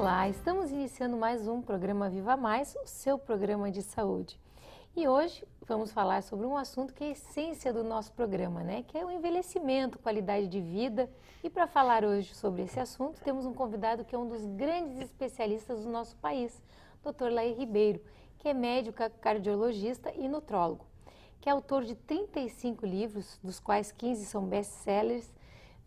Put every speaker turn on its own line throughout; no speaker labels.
Olá, estamos iniciando mais um programa Viva Mais, o seu programa de saúde. E hoje vamos falar sobre um assunto que é a essência do nosso programa, né? Que é o envelhecimento, qualidade de vida. E para falar hoje sobre esse assunto, temos um convidado que é um dos grandes especialistas do nosso país, Dr. Lair Ribeiro, que é médico cardiologista e nutrólogo, que é autor de 35 livros, dos quais 15 são best-sellers,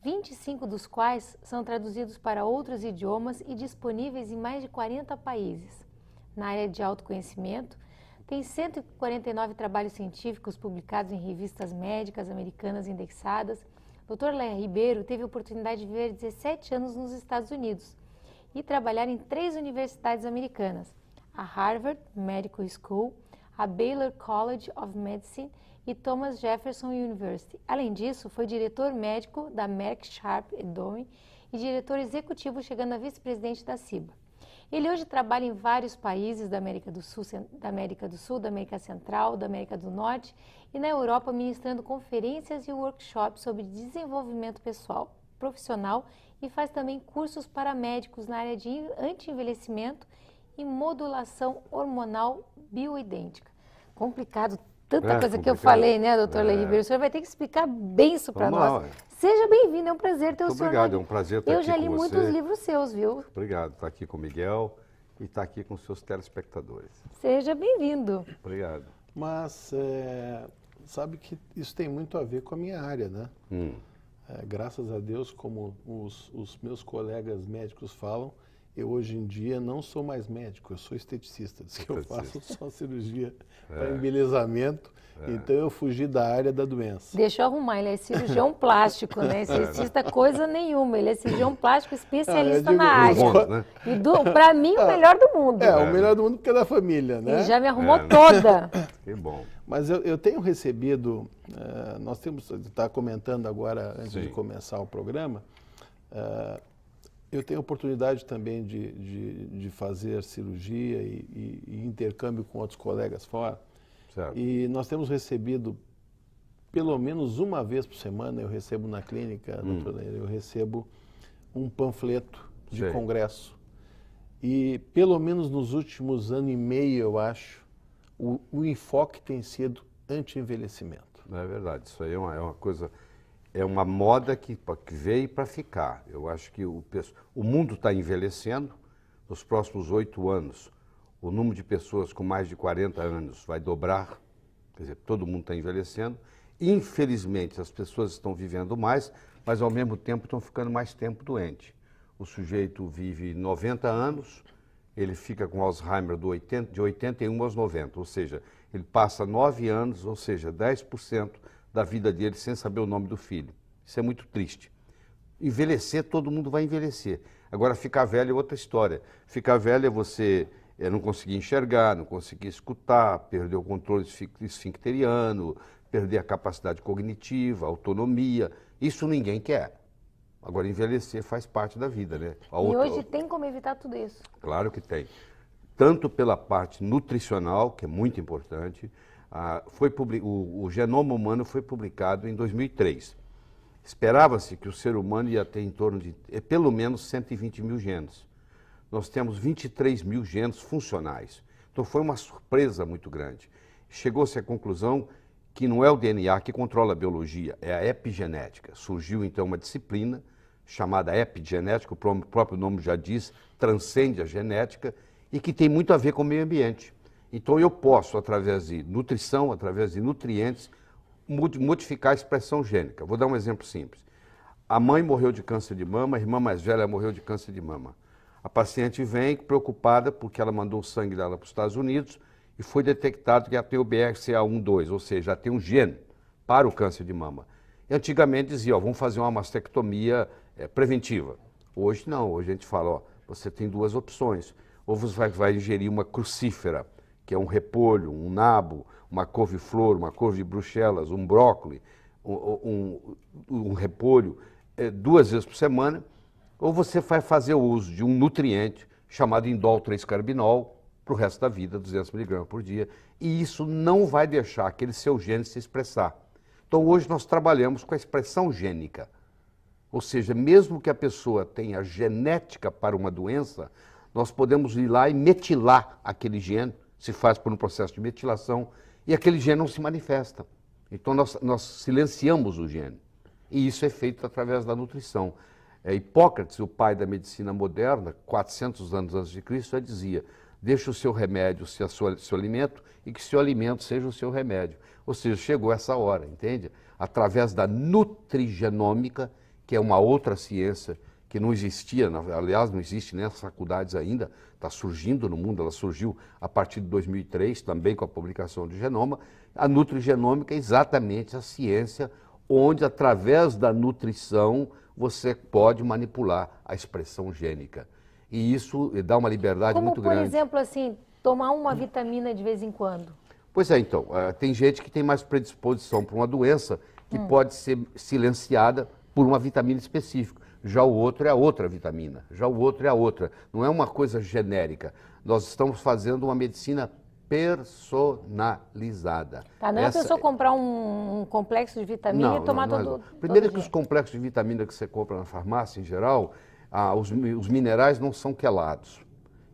25 dos quais são traduzidos para outros idiomas e disponíveis em mais de 40 países. Na área de autoconhecimento, tem 149 trabalhos científicos publicados em revistas médicas americanas indexadas. Dr. Lair Ribeiro teve a oportunidade de viver 17 anos nos Estados Unidos e trabalhar em 3 universidades americanas, a Harvard Medical School, a Baylor College of Medicine e Thomas Jefferson University. Além disso, foi diretor médico da Merck Sharp & Dohme e diretor executivo, chegando a vice-presidente da CIBA. Ele hoje trabalha em vários países da América do Sul, da América Central, da América do Norte e na Europa, ministrando conferências e workshops sobre desenvolvimento pessoal, profissional e faz também cursos para médicos na área de anti-envelhecimento e modulação hormonal bioidêntica. Complicado, tanta coisa que eu falei, né, doutor Lair Ribeiro? O senhor vai ter que explicar bem isso para nós. Seja bem-vindo, é um prazer ter o senhor.
Obrigado, é um prazer estar aqui com você.
Eu já li muitos livros seus, viu?
Obrigado, estar aqui com o Miguel e estar aqui com os seus telespectadores.
Seja bem-vindo.
Obrigado.
Mas sabe que isso tem muito a ver com a minha área, né? Graças a Deus, como os meus colegas médicos falam, eu hoje em dia não sou mais médico, eu sou esteticista. Diz que eu faço só cirurgia para embelezamento, então eu fugi da área da doença.
Deixa eu arrumar, ele é cirurgião plástico, né? Esteticista coisa nenhuma, ele é cirurgião plástico especialista na área.
Né?
E para mim, o melhor do mundo.
O melhor do mundo porque é da família, né?
Ele já me arrumou toda.
Que bom.
Mas eu tenho recebido, nós temos, está comentando agora, antes de começar o programa, eu tenho oportunidade também de fazer cirurgia e intercâmbio com outros colegas fora.
Certo.
E nós temos recebido, pelo menos uma vez por semana, eu recebo na clínica, doutor Lair, eu recebo um panfleto de congresso. E pelo menos nos últimos ano e meio, eu acho, o enfoque tem sido anti-envelhecimento.
É verdade, isso aí é uma coisa... É uma moda que veio para ficar. Eu acho que o mundo está envelhecendo. Nos próximos 8 anos, o número de pessoas com mais de 40 anos vai dobrar. Quer dizer, todo mundo está envelhecendo. Infelizmente, as pessoas estão vivendo mais, mas ao mesmo tempo estão ficando mais tempo doente. O sujeito vive 90 anos, ele fica com Alzheimer de 81 aos 90, ou seja, ele passa 9 anos, ou seja, 10% da vida dele sem saber o nome do filho. Isso é muito triste. Envelhecer, todo mundo vai envelhecer. Agora, ficar velho é outra história. Ficar velho é você não conseguir enxergar, não conseguir escutar, perder o controle esfincteriano, perder a capacidade cognitiva, a autonomia. Isso ninguém quer. Agora, envelhecer faz parte da vida, né?
Hoje tem como evitar tudo isso?
Claro que tem. Tanto pela parte nutricional, que é muito importante. O genoma humano foi publicado em 2003. Esperava-se que o ser humano ia ter em torno de pelo menos 120 mil genes. Nós temos 23 mil genes funcionais. Então foi uma surpresa muito grande. Chegou-se à conclusão que não é o DNA que controla a biologia, é a epigenética. Surgiu então uma disciplina chamada epigenética, o próprio nome já diz, transcende a genética e que tem muito a ver com o meio ambiente. Então eu posso, através de nutrição, através de nutrientes, modificar a expressão gênica. Vou dar um exemplo simples. A mãe morreu de câncer de mama, a irmã mais velha morreu de câncer de mama. A paciente vem preocupada porque ela mandou o sangue dela para os Estados Unidos e foi detectado que ela tem o BRCA1/2, ou seja, ela tem um gene para o câncer de mama. E antigamente dizia, vamos fazer uma mastectomia preventiva. Hoje não, hoje a gente fala, você tem 2 opções. Ou você vai ingerir uma crucífera, que é um repolho, um nabo, uma couve-flor, uma couve de Bruxelas, um brócolis, um repolho, 2 vezes por semana, ou você vai fazer o uso de um nutriente chamado indol 3-carbinol para o resto da vida, 200 mg por dia, e isso não vai deixar aquele seu gene se expressar. Então hoje nós trabalhamos com a expressão gênica, ou seja, mesmo que a pessoa tenha genética para uma doença, nós podemos ir lá e metilar aquele gene, se faz por um processo de metilação, e aquele gene não se manifesta. Então nós silenciamos o gene. E isso é feito através da nutrição. Hipócrates, o pai da medicina moderna, 400 anos antes de Cristo, já dizia: deixe o seu remédio ser seu alimento e que seu alimento seja o seu remédio. Ou seja, chegou essa hora, entende? Através da nutrigenômica, que é uma outra ciência que não existia, aliás, não existe nem nas faculdades ainda, está surgindo no mundo, ela surgiu a partir de 2003, também com a publicação do genoma. A nutrigenômica é exatamente a ciência onde, através da nutrição, você pode manipular a expressão gênica. E isso dá uma liberdade muito grande.
Como, por exemplo, assim, tomar uma vitamina de vez em quando?
Pois é, então, tem gente que tem mais predisposição para uma doença que pode ser silenciada por uma vitamina específica. Já o outro é a outra vitamina, já o outro é a outra. Não é uma coisa genérica. Nós estamos fazendo uma medicina personalizada.
Tá, não é a pessoa comprar um complexo de vitamina e tomar todo
Primeiro que os complexos de vitamina que você compra na farmácia, em geral, os minerais não são quelados.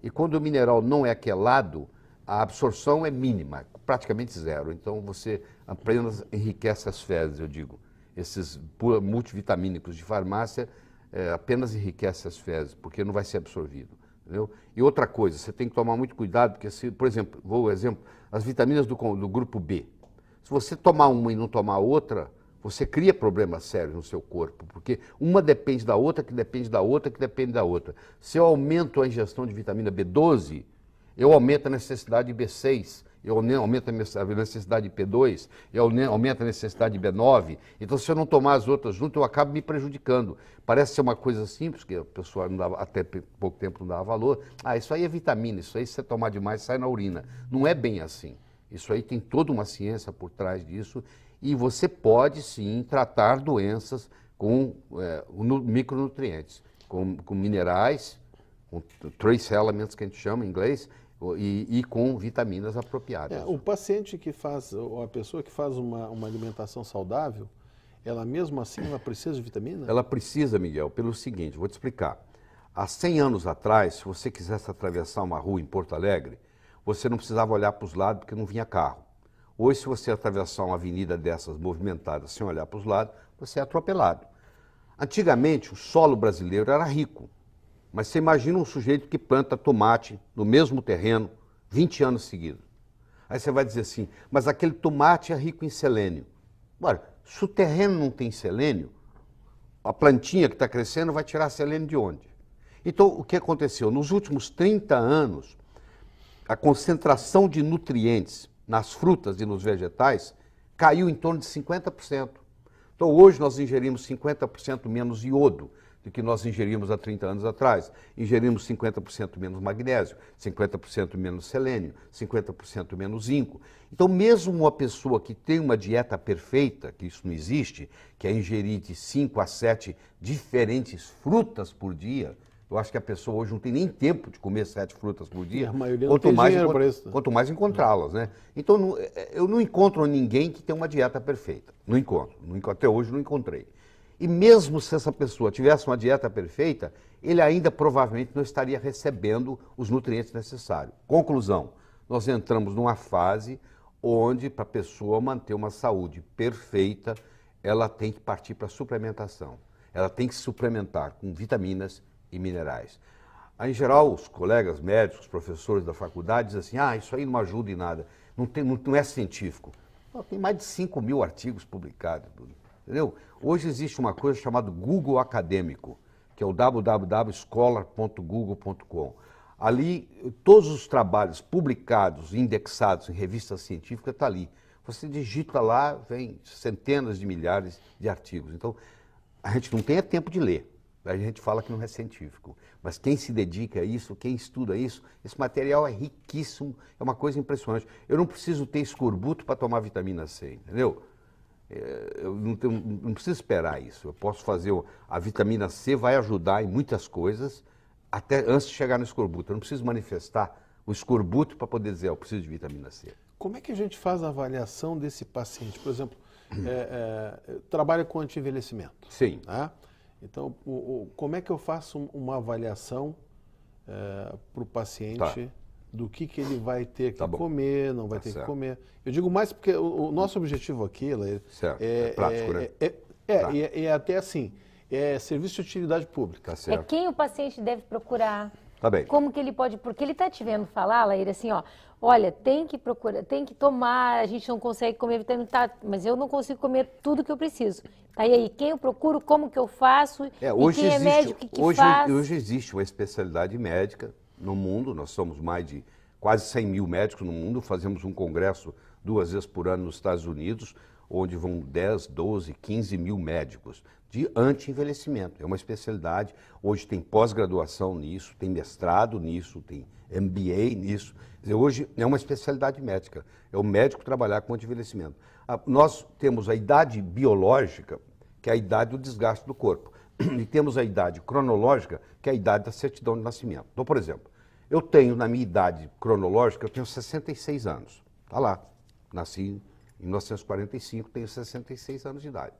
E quando o mineral não é quelado, a absorção é mínima, praticamente zero. Então você apenas enriquece as fezes, eu digo. Esses multivitamínicos de farmácia apenas enriquecem as fezes, porque não vai ser absorvido. Entendeu? E outra coisa, você tem que tomar muito cuidado, porque, por exemplo, as vitaminas do grupo B. Se você tomar uma e não tomar outra, você cria problemas sérios no seu corpo, porque uma depende da outra, que depende da outra, que depende da outra. Se eu aumento a ingestão de vitamina B12, eu aumento a necessidade de B6, eu aumento a necessidade de P2, eu aumento a necessidade de B9. Então, se eu não tomar as outras juntas, eu acabo me prejudicando. Parece ser uma coisa simples, que a pessoa até pouco tempo não dava valor. Isso aí é vitamina, isso aí se você tomar demais sai na urina. Não é bem assim. Isso aí tem toda uma ciência por trás disso e você pode sim tratar doenças com micronutrientes, com minerais, com trace elements que a gente chama em inglês, e com vitaminas apropriadas.
O paciente que faz, ou a pessoa que faz uma alimentação saudável, ela mesmo assim ela precisa de vitamina?
Ela precisa, Miguel, pelo seguinte, vou te explicar. Há 100 anos atrás, se você quisesse atravessar uma rua em Porto Alegre, você não precisava olhar para os lados porque não vinha carro. Hoje, se você atravessar uma avenida dessas movimentadas sem olhar para os lados, você é atropelado. Antigamente, o solo brasileiro era rico. Mas você imagina um sujeito que planta tomate no mesmo terreno 20 anos seguidos. Aí você vai dizer assim, mas aquele tomate é rico em selênio. Ora, se o terreno não tem selênio, a plantinha que está crescendo vai tirar selênio de onde? Então, o que aconteceu? Nos últimos 30 anos, a concentração de nutrientes nas frutas e nos vegetais caiu em torno de 50%. Então, hoje nós ingerimos 50% menos iodo do que nós ingerimos há 30 anos atrás. Ingerimos 50% menos magnésio, 50% menos selênio, 50% menos zinco. Então, mesmo uma pessoa que tem uma dieta perfeita, que isso não existe, que é ingerir de 5 a 7 diferentes frutas por dia, eu acho que a pessoa hoje não tem nem tempo de comer 7 frutas por dia,
a maioria não tem dinheiro para isso.
Quanto mais encontrá-las, né? Então, eu não encontro ninguém que tenha uma dieta perfeita. Não encontro. Até hoje não encontrei. E mesmo se essa pessoa tivesse uma dieta perfeita, ele ainda provavelmente não estaria recebendo os nutrientes necessários. Conclusão, nós entramos numa fase onde, para a pessoa manter uma saúde perfeita, ela tem que partir para a suplementação. Ela tem que se suplementar com vitaminas e minerais. Em geral, os colegas médicos, professores da faculdade dizem assim, isso aí não ajuda em nada, não é científico. Tem mais de 5 mil artigos publicados, entendeu? Hoje existe uma coisa chamada Google Acadêmico, que é o www.scholar.google.com. Ali, todos os trabalhos publicados, indexados em revistas científicas, estão ali. Você digita lá, vem centenas de milhares de artigos. Então, a gente não tem tempo de ler. A gente fala que não é científico. Mas quem se dedica a isso, quem estuda isso, esse material é riquíssimo, é uma coisa impressionante. Eu não preciso ter escorbuto para tomar vitamina C, entendeu? Eu não preciso esperar isso. Eu posso fazer. A vitamina C vai ajudar em muitas coisas, até antes de chegar no escorbuto. Eu não preciso manifestar o escorbuto para poder dizer, eu preciso de vitamina C.
Como é que a gente faz a avaliação desse paciente? Por exemplo, trabalha com anti-envelhecimento.
Sim.
Né? Então, como é que eu faço uma avaliação para o paciente
Tá.
do que ele vai ter que
Tá bom.
comer, não vai
Tá
ter
certo.
que comer. Eu digo mais porque o nosso objetivo aqui, Laíra,
Certo. É prático, né? Tá.
é até assim, é serviço de utilidade pública.
Tá
É
certo.
quem o paciente deve procurar.
Tá bem.
Como que ele pode, porque ele está te vendo falar, Laíra, assim, ó, olha, tem que procurar, tem que tomar, a gente não consegue comer vitamina, tá, mas eu não consigo comer tudo que eu preciso. Tá, e aí, quem eu procuro, como que eu faço, e quem é médico, o que faz?
Hoje existe uma especialidade médica no mundo, nós somos mais de quase 100 mil médicos no mundo, fazemos um congresso 2 vezes por ano nos Estados Unidos, onde vão 10, 12, 15 mil médicos de anti-envelhecimento. É uma especialidade, hoje tem pós-graduação nisso, tem mestrado nisso, tem MBA nisso. Quer dizer, hoje é uma especialidade médica, é o médico trabalhar com anti-envelhecimento. Nós temos a idade biológica, que é a idade do desgaste do corpo, e temos a idade cronológica, que é a idade da certidão de nascimento. Então, por exemplo, eu tenho, na minha idade cronológica, eu tenho 66 anos. Está lá, nasci em 1945, tenho 66 anos de idade.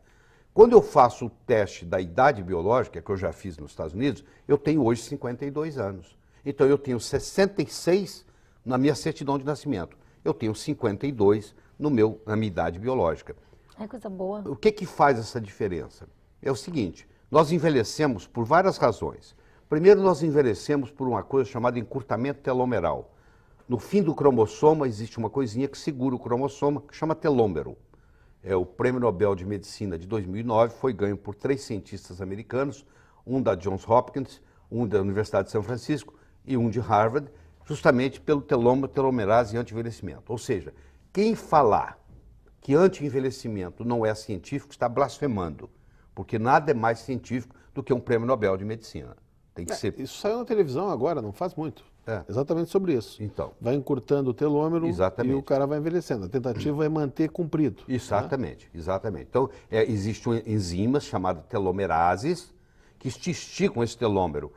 Quando eu faço o teste da idade biológica, que eu já fiz nos Estados Unidos, eu tenho hoje 52 anos. Então eu tenho 66 na minha certidão de nascimento. Eu tenho 52 na minha idade biológica.
É coisa boa.
O que faz essa diferença? É o seguinte, nós envelhecemos por várias razões. Primeiro, nós envelhecemos por uma coisa chamada encurtamento telomeral. No fim do cromossoma existe uma coisinha que segura o cromossoma, que chama telômero. O Prêmio Nobel de Medicina de 2009 foi ganho por 3 cientistas americanos, um da Johns Hopkins, um da Universidade de São Francisco e um de Harvard, justamente pelo telomerase e anti-envelhecimento. Ou seja, quem falar que anti-envelhecimento não é científico está blasfemando, porque nada é mais científico do que um Prêmio Nobel de Medicina. Tem que ser...
Isso saiu na televisão agora, não faz muito. Exatamente sobre isso.
Então.
Vai encurtando o telômero
Exatamente.
e o cara vai envelhecendo. A tentativa é manter comprido.
Exatamente, exatamente. Então, existem enzimas chamadas telomerases que esticam esse telômero.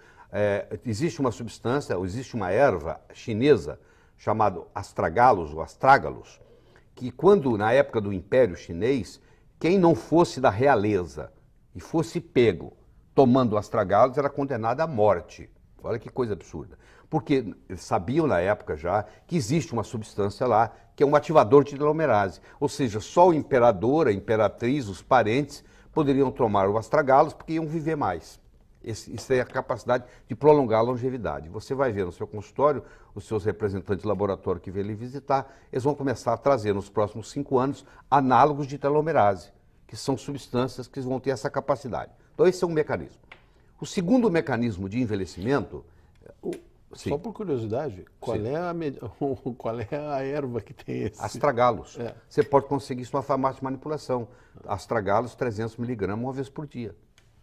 Existe uma substância, existe uma erva chinesa chamada astragalus ou astrágalos, que quando, na época do Império Chinês, quem não fosse da realeza e fosse pego tomando astragalus era condenado à morte. Olha que coisa absurda. Porque sabiam na época já que existe uma substância lá que é um ativador de telomerase. Ou seja, só o imperador, a imperatriz, os parentes poderiam tomar o astragalos porque iam viver mais. Isso é a capacidade de prolongar a longevidade. Você vai ver no seu consultório, os seus representantes de laboratório que vêm lhe visitar, eles vão começar a trazer nos próximos 5 anos análogos de telomerase, que são substâncias que vão ter essa capacidade. Então esse é um mecanismo. O segundo mecanismo de envelhecimento... Sim.
Só por curiosidade, qual é a erva que tem esse?
Astragalos. Você pode conseguir isso numa farmácia de manipulação. Astragalos 300 miligramas uma vez por dia.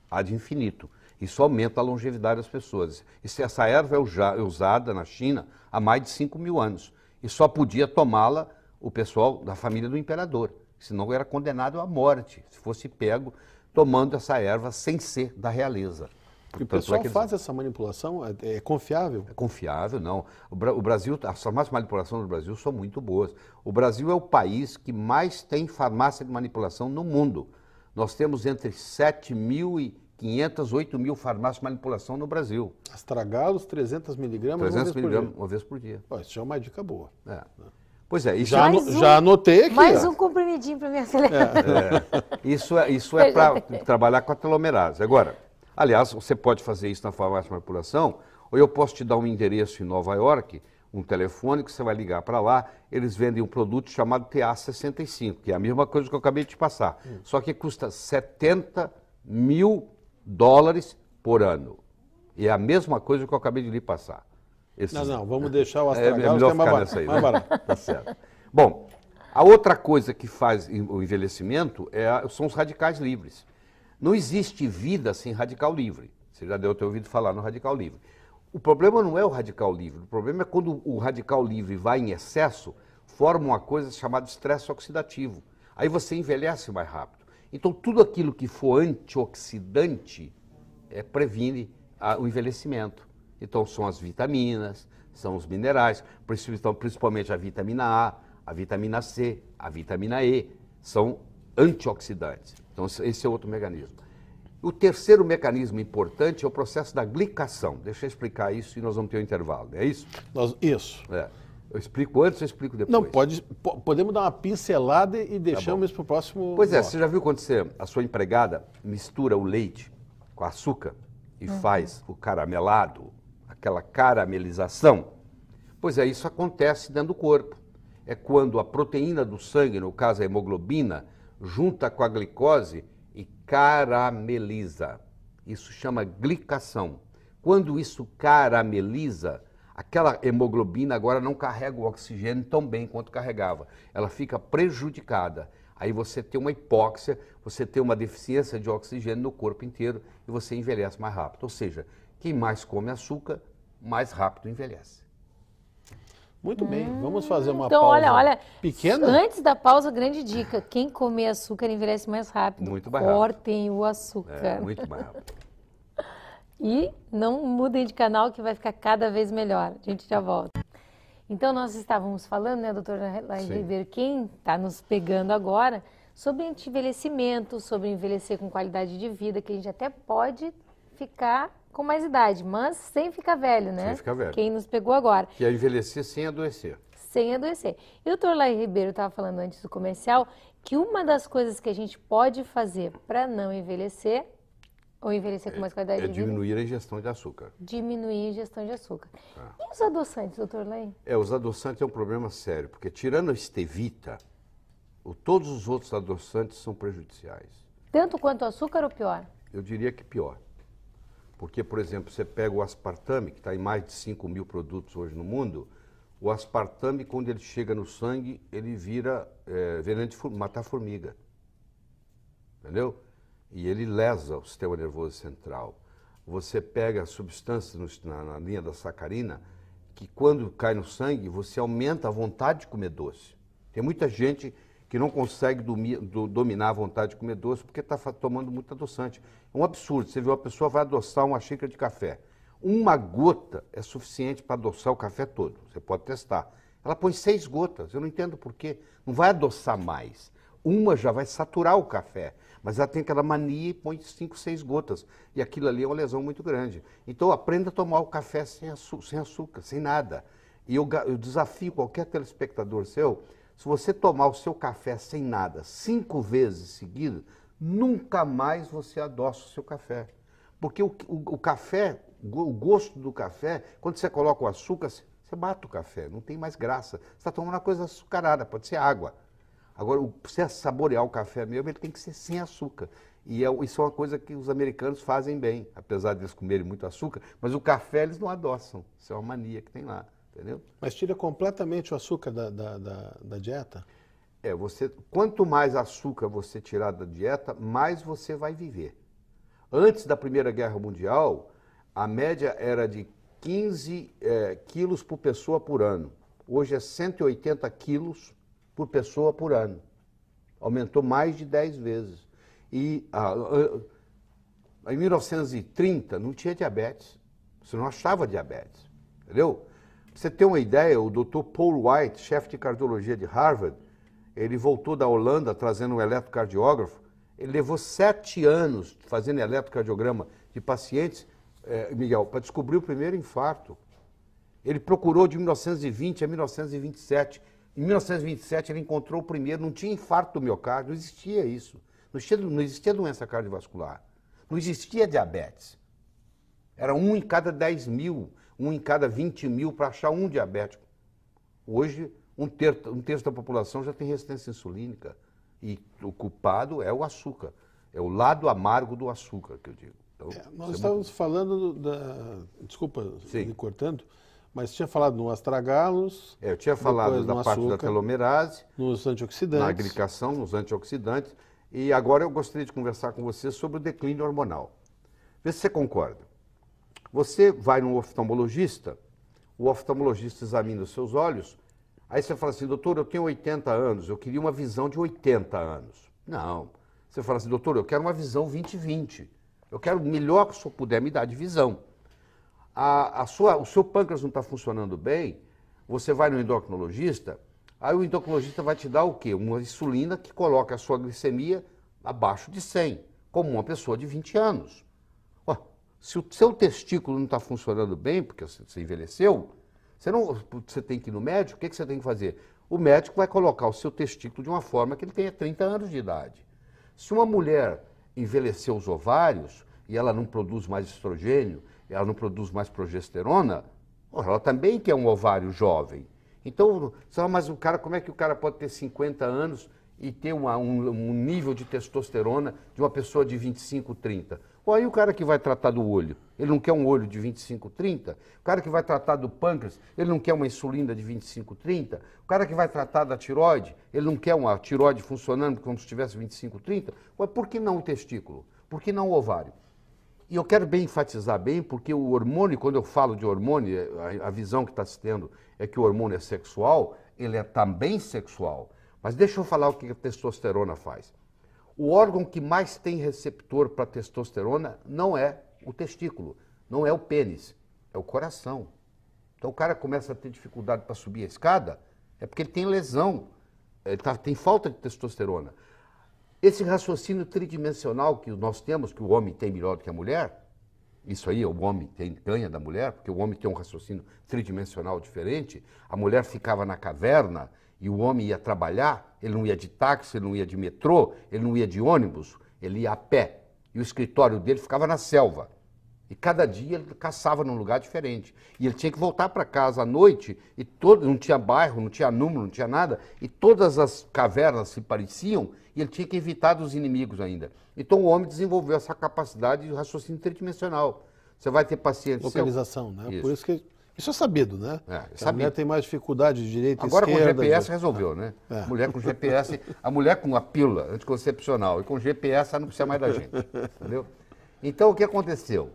Ad infinito. Isso aumenta a longevidade das pessoas. Essa erva é usada na China há mais de 5 mil anos. E só podia tomá-la o pessoal da família do imperador. Senão era condenado à morte, se fosse pego tomando essa erva sem ser da realeza.
E o pessoal faz essa manipulação? É confiável?
É confiável, não. O Brasil, as farmácias de manipulação no Brasil são muito boas. O Brasil é o país que mais tem farmácia de manipulação no mundo. Nós temos entre 7.500 e 8.000 farmácias de manipulação no Brasil.
Astragalos, 300 miligramas
300 miligramas uma vez por dia.
Isso já é uma dica boa.
Pois é, isso
já anotei aqui.
Mais um comprimidinho para me acelerar.
Isso é para trabalhar com a telomerase. Agora, aliás, você pode fazer isso na farmácia de manipulação, ou eu posso te dar um endereço em Nova York, um telefone que você vai ligar para lá, eles vendem um produto chamado TA65, que é a mesma coisa que eu acabei de te passar, só que custa $70 mil por ano. E é a mesma coisa que eu acabei de lhe passar.
Não, vamos deixar o astragalos,
melhor ficar nessa aí, né? Tá certo. Bom, a outra coisa que faz o envelhecimento são os radicais livres. Não existe vida sem radical livre. Você já deve ter ouvido falar no radical livre. O problema não é o radical livre, o problema é quando o radical livre vai em excesso, forma uma coisa chamada estresse oxidativo. Aí você envelhece mais rápido. Então tudo aquilo que for antioxidante previne o envelhecimento. Então são as vitaminas, são os minerais, principalmente a vitamina A, a vitamina C, a vitamina E, são antioxidantes. Então esse é outro mecanismo. O terceiro mecanismo importante é o processo da glicação. Deixa eu explicar isso e nós vamos ter um intervalo, é isso?
Isso.
É. Eu explico antes ou eu explico depois?
Não, podemos dar uma pincelada e deixamos isso para o próximo
Pois é,
bloco.
você já viu quando a sua empregada mistura o leite com açúcar e faz o caramelado, aquela caramelização? Pois é, isso acontece dentro do corpo. É quando a proteína do sangue, no caso a hemoglobina, junta com a glicose e carameliza. Isso chama glicação. Quando isso carameliza, aquela hemoglobina agora não carrega o oxigênio tão bem quanto carregava. Ela fica prejudicada. Aí você tem uma hipóxia, você tem uma deficiência de oxigênio no corpo inteiro e você envelhece mais rápido. Ou seja, quem mais come açúcar, mais rápido envelhece.
Muito bem, vamos fazer uma
Então,
pausa
olha,
pequena.
antes da pausa, grande dica. Quem comer açúcar envelhece mais rápido.
Muito mais rápido.
Cortem o açúcar.
É, muito mais rápido.
E não mudem de canal que vai ficar cada vez melhor. A gente já volta. Então, nós estávamos falando, né, doutora Laís Ribeiro, quem está nos pegando agora, sobre envelhecimento, sobre envelhecer com qualidade de vida, que a gente até pode ficar com mais idade, mas sem ficar velho, né?
Sem ficar velho.
Quem nos pegou agora.
Que é envelhecer sem adoecer.
Sem adoecer. E o doutor Laís Ribeiro estava falando antes do comercial que uma das coisas que a gente pode fazer para não envelhecer, ou envelhecer com mais qualidade de vida,
diminuir a ingestão de açúcar.
diminuir a ingestão de açúcar. E os adoçantes, doutor Laís?
Os adoçantes é um problema sério, porque tirando a stevia, todos os outros adoçantes são prejudiciais.
Tanto quanto o açúcar ou pior?
Eu diria que pior. Porque, por exemplo, você pega o aspartame, que está em mais de 5.000 produtos hoje no mundo, o aspartame, quando ele chega no sangue, ele vira veneno de matar formiga. Entendeu? E ele lesa o sistema nervoso central. Você pega substâncias na linha da sacarina, que quando cai no sangue, você aumenta a vontade de comer doce. Tem muita gente que não consegue dominar a vontade de comer doce porque está tomando muito adoçante. É um absurdo. Você vê uma pessoa vai adoçar uma xícara de café. Uma gota é suficiente para adoçar o café todo. Você pode testar. Ela põe 6 gotas. Eu não entendo por quê. Não vai adoçar mais. Uma já vai saturar o café. Mas ela tem aquela mania e põe 5, 6 gotas. E aquilo ali é uma lesão muito grande. Então aprenda a tomar o café sem açúcar, sem nada. E eu desafio qualquer telespectador seu, se você tomar o seu café sem nada 5 vezes seguidas, nunca mais você adoça o seu café. Porque o café, o gosto do café, quando você coloca o açúcar, você mata o café, não tem mais graça. Você está tomando uma coisa açucarada, pode ser água. Agora, para você saborear o café mesmo, ele tem que ser sem açúcar. E isso é uma coisa que os americanos fazem bem, apesar de eles comerem muito açúcar, mas o café eles não adoçam. Isso é uma mania que tem lá, entendeu?
Mas tira completamente o açúcar da dieta?
Quanto mais açúcar você tirar da dieta, mais você vai viver. Antes da Primeira Guerra Mundial, a média era de 15 quilos por pessoa por ano. Hoje é 180 quilos por pessoa por ano. Aumentou mais de 10 vezes. E em 1930 não tinha diabetes. Você não achava diabetes. Entendeu? Pra você ter uma ideia, o Dr. Paul White, chefe de cardiologia de Harvard, ele voltou da Holanda trazendo um eletrocardiógrafo. Ele levou 7 anos fazendo eletrocardiograma de pacientes, Miguel, para descobrir o primeiro infarto. Ele procurou de 1920 a 1927. Em 1927 ele encontrou o primeiro, não tinha infarto do miocárdio, não existia isso. Não existia doença cardiovascular. Não existia diabetes. Era 1 em cada 10 mil, 1 em cada 20 mil para achar um diabético. Hoje, um terço da população já tem resistência insulínica. E o culpado é o açúcar. É o lado amargo do açúcar, que eu digo. Então,
nós estávamos falando desculpa, me cortando, mas tinha falado no astragalos.
Eu tinha falado da parte da telomerase,
nos antioxidantes.
Na glicação, nos antioxidantes. E agora eu gostaria de conversar com você sobre o declínio hormonal. Vê se você concorda. Você vai num oftalmologista, o oftalmologista examina os seus olhos, aí você fala assim, doutor, eu tenho 80 anos, eu queria uma visão de 80 anos. Não. Você fala assim, doutor, eu quero uma visão 20/20. Eu quero o melhor que o senhor puder me dar de visão. O seu pâncreas não está funcionando bem, você vai no endocrinologista, aí o endocrinologista vai te dar o quê? Uma insulina que coloca a sua glicemia abaixo de 100. como uma pessoa de 20 anos. Ó, se o seu testículo não está funcionando bem, porque você envelheceu, você tem que ir no médico, o que você tem que fazer? O médico vai colocar o seu testículo de uma forma que ele tenha 30 anos de idade. Se uma mulher envelheceu os ovários e ela não produz mais estrogênio, ela não produz mais progesterona, ela também quer um ovário jovem. Então, mas como é que o cara pode ter 50 anos e ter um nível de testosterona de uma pessoa de 25, 30? Aí o cara que vai tratar do olho, ele não quer um olho de 25, 30? O cara que vai tratar do pâncreas, ele não quer uma insulina de 25, 30? O cara que vai tratar da tireoide, ele não quer uma tireoide funcionando como se tivesse 25, 30? Por que não o testículo? Por que não o ovário? E eu quero bem enfatizar bem, porque o hormônio, quando eu falo de hormônio, a visão que está se tendo é que o hormônio é sexual, ele é também sexual. Mas deixa eu falar o que a testosterona faz. O órgão que mais tem receptor para testosterona não é o testículo, não é o pênis, é o coração. Então o cara começa a ter dificuldade para subir a escada, é porque ele tem lesão, tem falta de testosterona. Esse raciocínio tridimensional que nós temos, que o homem tem melhor do que a mulher, isso aí o homem ganha da mulher, porque o homem tem um raciocínio tridimensional diferente. A mulher ficava na caverna e o homem ia trabalhar, ele não ia de táxi, ele não ia de metrô, ele não ia de ônibus, ele ia a pé. E o escritório dele ficava na selva. E cada dia ele caçava num lugar diferente. E ele tinha que voltar para casa à noite, e não tinha bairro, não tinha número, não tinha nada, e todas as cavernas se pareciam, e ele tinha que evitar dos inimigos ainda. Então o homem desenvolveu essa capacidade de raciocínio tridimensional. Você vai ter pacientes...
Localização, né?
Isso.
Por isso que... Isso é sabido, né?
A
mulher tem mais dificuldade de direita e
esquerda. Agora com GPS
de...
resolveu, né? Mulher com GPS, a mulher com a pílula anticoncepcional e com GPS ela não precisa mais da gente, entendeu? Então o que aconteceu?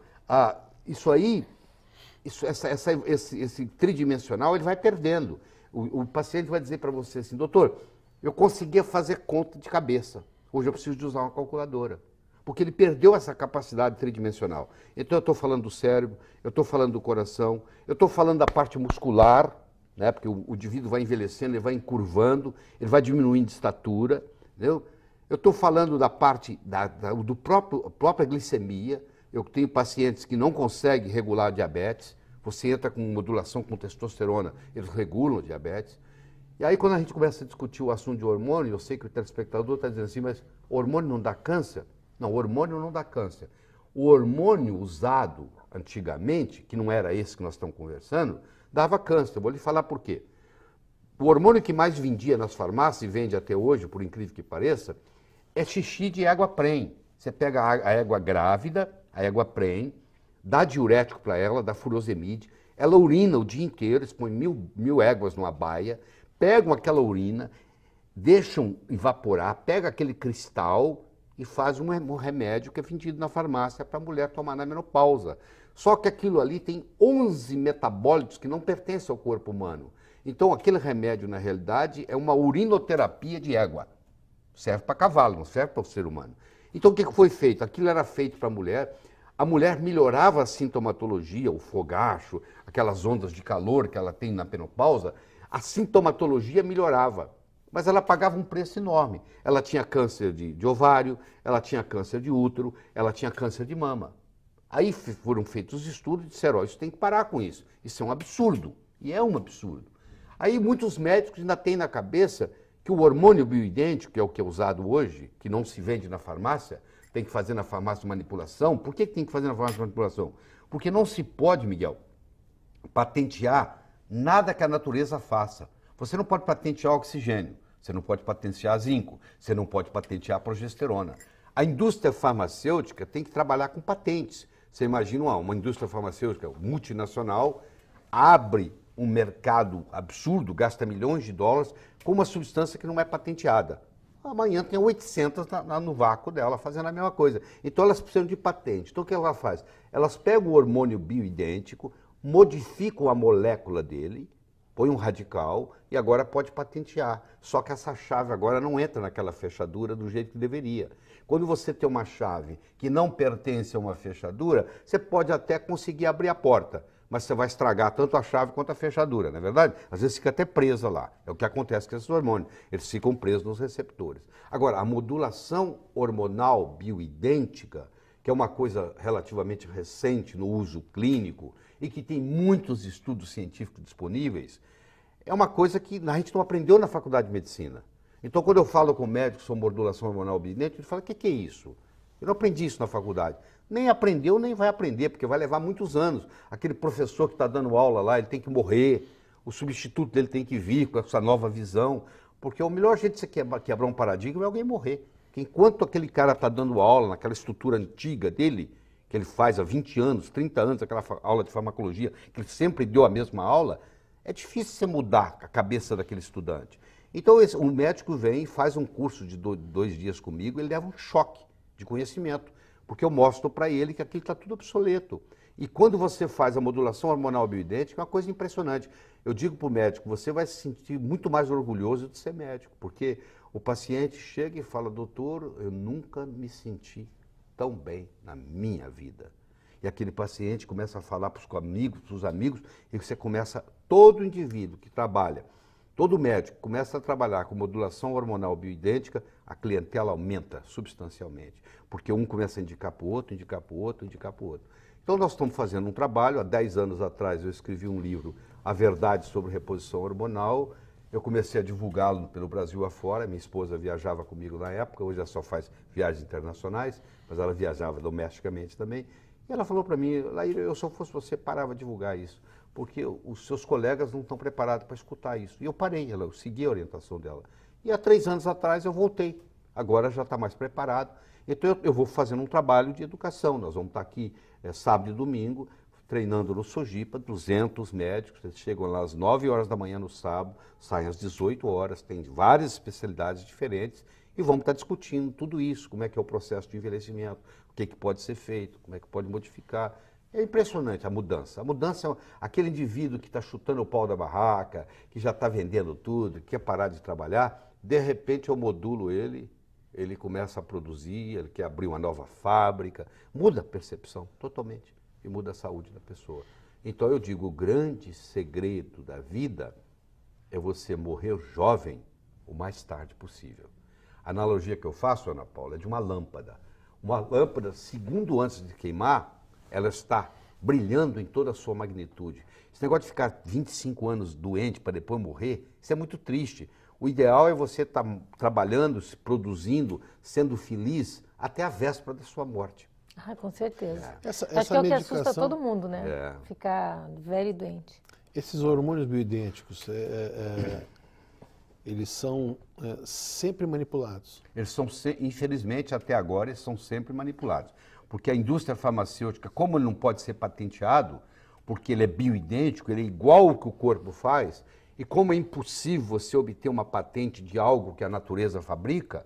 Esse tridimensional ele vai perdendo. O paciente vai dizer para você assim, doutor, eu conseguia fazer conta de cabeça, hoje eu preciso de usar uma calculadora. Porque ele perdeu essa capacidade tridimensional. Então eu estou falando do cérebro, eu estou falando do coração, eu estou falando da parte muscular, né? Porque o indivíduo vai envelhecendo, ele vai encurvando, ele vai diminuindo de estatura, entendeu? Eu estou falando da parte do própria glicemia. Eu tenho pacientes que não conseguem regular a diabetes, você entra com modulação com testosterona, eles regulam a diabetes. E aí quando a gente começa a discutir o assunto de hormônio, eu sei que o telespectador está dizendo assim, mas hormônio não dá câncer? Não, o hormônio não dá câncer. O hormônio usado antigamente, que não era esse que nós estamos conversando, dava câncer. Eu vou lhe falar por quê. O hormônio que mais vendia nas farmácias, e vende até hoje, por incrível que pareça, é xixi de égua prenhe. Você pega a égua grávida, a égua prenhe, dá diurético para ela, dá furosemide, ela urina o dia inteiro, eles põem mil éguas numa baia, pegam aquela urina, deixam evaporar, pega aquele cristal e faz um remédio que é vendido na farmácia para a mulher tomar na menopausa. Só que aquilo ali tem 11 metabólitos que não pertencem ao corpo humano. Então aquele remédio, na realidade, é uma urinoterapia de égua. Serve para cavalo, não serve para o ser humano. Então o que foi feito? Aquilo era feito para a mulher melhorava a sintomatologia, o fogacho, aquelas ondas de calor que ela tem na menopausa, a sintomatologia melhorava. Mas ela pagava um preço enorme. Ela tinha câncer de ovário, ela tinha câncer de útero, ela tinha câncer de mama. Aí foram feitos os estudos e disseram, ó, isso tem que parar com isso. Isso é um absurdo. E é um absurdo. Aí muitos médicos ainda têm na cabeça que o hormônio bioidêntico, que é o que é usado hoje, que não se vende na farmácia, tem que fazer na farmácia manipulação. Por que tem que fazer na farmácia manipulação? Porque não se pode, Miguel, patentear nada que a natureza faça. Você não pode patentear oxigênio, você não pode patentear zinco, você não pode patentear progesterona. A indústria farmacêutica tem que trabalhar com patentes. Você imagina uma indústria farmacêutica multinacional, abre um mercado absurdo, gasta milhões de dólares com uma substância que não é patenteada. Amanhã tem 800 no vácuo dela fazendo a mesma coisa. Então elas precisam de patente. Então o que ela faz? Elas pegam o hormônio bioidêntico, modificam a molécula dele, põe um radical e agora pode patentear. Só que essa chave agora não entra naquela fechadura do jeito que deveria. Quando você tem uma chave que não pertence a uma fechadura, você pode até conseguir abrir a porta, mas você vai estragar tanto a chave quanto a fechadura, não é verdade? Às vezes fica até presa lá. É o que acontece com esses hormônios. Eles ficam presos nos receptores. Agora, a modulação hormonal bioidêntica, que é uma coisa relativamente recente no uso clínico e que tem muitos estudos científicos disponíveis, é uma coisa que a gente não aprendeu na faculdade de medicina. Então, quando eu falo com médicos sobre modulação hormonal bioidêntica, ele fala, o que é isso? Eu não aprendi isso na faculdade. Nem aprendeu, nem vai aprender, porque vai levar muitos anos. Aquele professor que está dando aula lá, ele tem que morrer, o substituto dele tem que vir com essa nova visão, porque o melhor jeito de você quebrar um paradigma é alguém morrer. Porque enquanto aquele cara está dando aula naquela estrutura antiga dele, que ele faz há 20 anos, 30 anos, aquela aula de farmacologia, que ele sempre deu a mesma aula, é difícil você mudar a cabeça daquele estudante. Então, um médico vem e faz um curso de 2 dias comigo, ele leva um choque de conhecimento, porque eu mostro para ele que aquilo está tudo obsoleto. E quando você faz a modulação hormonal bioidêntica, é uma coisa impressionante. Eu digo para o médico, você vai se sentir muito mais orgulhoso de ser médico, porque o paciente chega e fala, doutor, eu nunca me senti tão bem na minha vida. E aquele paciente começa a falar para os amigos, e você começa, todo indivíduo que trabalha, todo médico começa a trabalhar com modulação hormonal bioidêntica, a clientela aumenta substancialmente, porque um começa a indicar para o outro, indicar para o outro, indicar para o outro. Então nós estamos fazendo um trabalho, há 10 anos atrás eu escrevi um livro, A Verdade sobre Reposição Hormonal, eu comecei a divulgá-lo pelo Brasil afora, minha esposa viajava comigo na época, hoje ela só faz viagens internacionais, mas ela viajava domesticamente também, e ela falou para mim, Laíra, eu se eu fosse você, parava de divulgar isso, porque os seus colegas não estão preparados para escutar isso. E eu parei, eu segui a orientação dela. E há 3 anos atrás eu voltei, agora já está mais preparado, então eu vou fazendo um trabalho de educação, nós vamos estar aqui sábado e domingo, treinando no Sojipa, 200 médicos, eles chegam lá às 9 horas da manhã no sábado, saem às 18 horas, tem várias especialidades diferentes e vamos estar discutindo tudo isso, como é que é o processo de envelhecimento, o que pode ser feito, como é que pode modificar. É impressionante a mudança. A mudança é aquele indivíduo que está chutando o pau da barraca, que já está vendendo tudo, que quer parar de trabalhar, de repente eu modulo ele começa a produzir, ele quer abrir uma nova fábrica, muda a percepção totalmente e muda a saúde da pessoa. Então eu digo, o grande segredo da vida é você morrer jovem o mais tarde possível. A analogia que eu faço, Ana Paula, é de uma lâmpada. Uma lâmpada, segundo antes de queimar, ela está brilhando em toda a sua magnitude. Esse negócio de ficar 25 anos doente para depois morrer, isso é muito triste. O ideal é você estar trabalhando, se produzindo, sendo feliz até a véspera da sua morte.
Ah, com certeza.
Essa
Acho que é o que
medicação,
assusta todo mundo, né? Ficar velho e doente.
Esses hormônios bioidênticos, eles são sempre manipulados.
Eles são, infelizmente, até agora, eles são sempre manipulados. Porque a indústria farmacêutica, como ele não pode ser patenteado, porque ele é bioidêntico, ele é igual ao que o corpo faz, e como é impossível você obter uma patente de algo que a natureza fabrica,